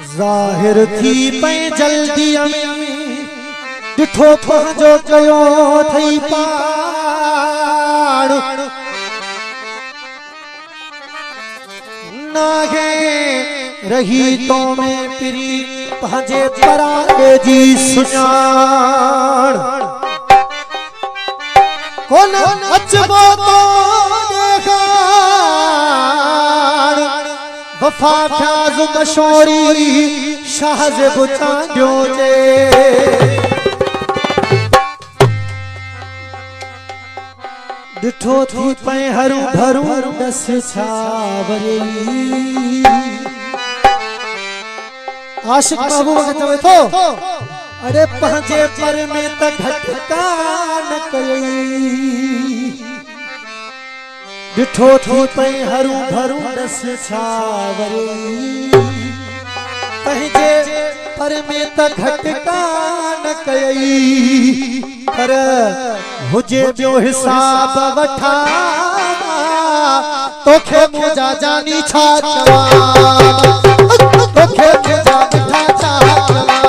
ज़ाहिर थी पे जल्दी डिठो पंहिंजो कयो थई पाण नागे रही तो में पिरी पंहिंजे परागे जी सुञाण कोन अचबो तो देखाण वफा फ्याज़ मशोरी शाहज़ बुचांडियो जे डिठो थी पे हरू भरू दस छावरी आशिक महबूब के चवे तो अरे पंहिंजे पर में त घटका न कई डिठो थी पे हरू भरू दस छावरी पंहिंजे पर में त घटका न कई पर हुजे बियो हिसाब वठा तोखे मुजा जानी छा चवा तोखे मुजा बिठा छा चवा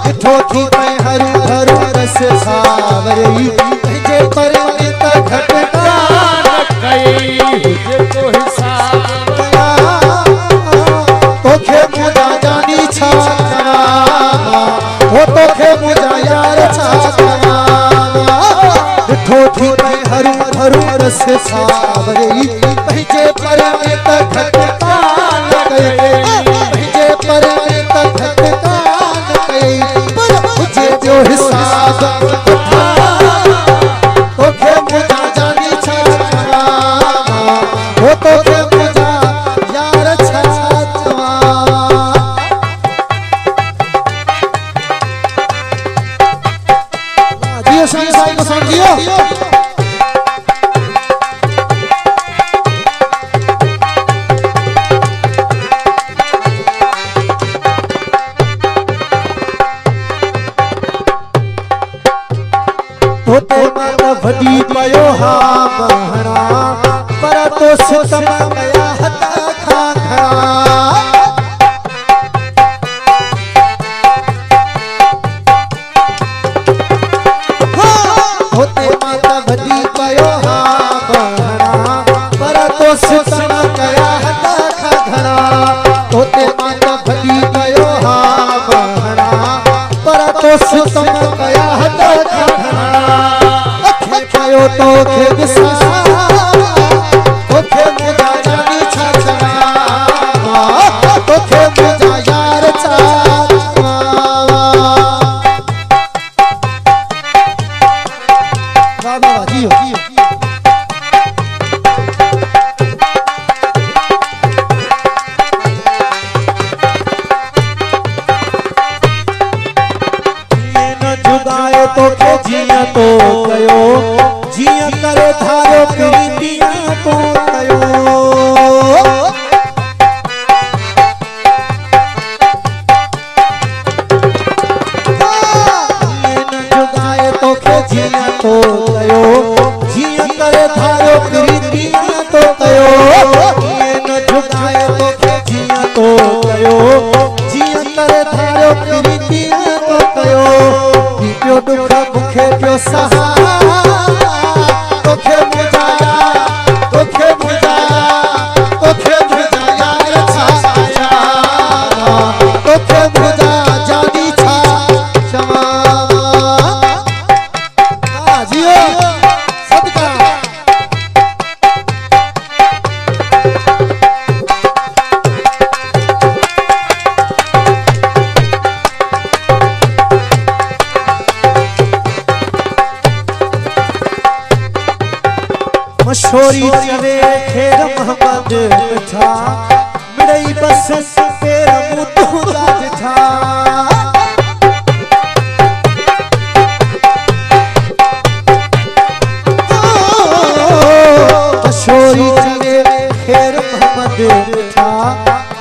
डिठो थी पे हरू भरू रस सावरी पंहिंजे पर में त घटका न कई हुजे बियो हिसाब वठा तोखे मुजा जानी छा चवा हो तोखे मुजा यार छा चवा डिठो थी पे हरू भरू रस सावरी पंहिंजे पर में त घटका न कई पंहिंजे पर में त घटका न कई पर हुजे बियो हिसाब वठा तोखे मुजा जानी छा चवा हो तोखे मुजा यार छा चवा जियो साईं को सुन दियो होते माता वडी पयो हा बहरा पर तो सितम गया हता खाखरा होते माता वडी पयो हा बहरा पर तो सितम गया हता खाखरा होते माता वडी पयो हा बहरा पर तो सितम गया हता खाखरा तोखे दिसा तोखे मुजा जानी छा चवा तोखे मुजा यार छा चवा वाह वाह जियो ये न जुदाए तोखे जिया तो कयो जिया करे धारो प्रीतिया तो कयो ये न जुगाए तोखे जिया तो कयो जिया करे धारो प्रीतिया तो कयो ये न जुगाए तोखे जिया तो कयो जिया करे धारो प्रीतिया तो कयो पियो दुख मुखे पियो सहा तोखे मुजा यार छा तोखे मुजा जानी छा चवा जियो सदका मशोरी चवे खेर मोहम्मद मिठा मिड़ई बस पेर मुतुदा जिठा मशोरी चवे खेर मोहम्मद मिठा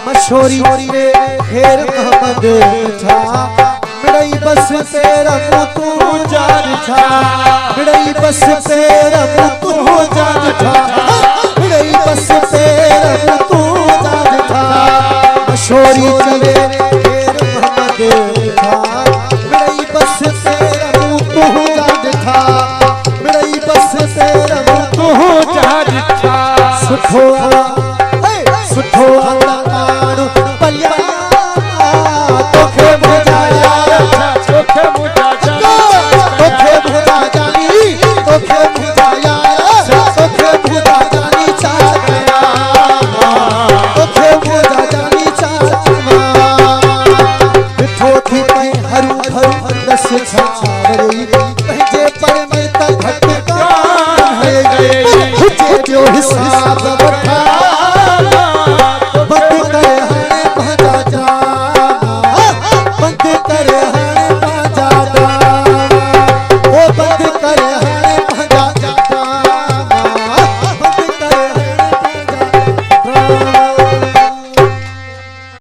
मशोरी चवे खेर मोहम्मद मिठा मिड़ई बस पेर मुतुदा जिठा मिड़ई बस पेर मुतुदा जिठा मिड़ई बस पेर मुतुदा जिठा छोरी चले फिर मोहम्मद था मेरी बस तेरा मुंह तू जाद था मेरी बस तेरा मुंह तू जाद था सुठो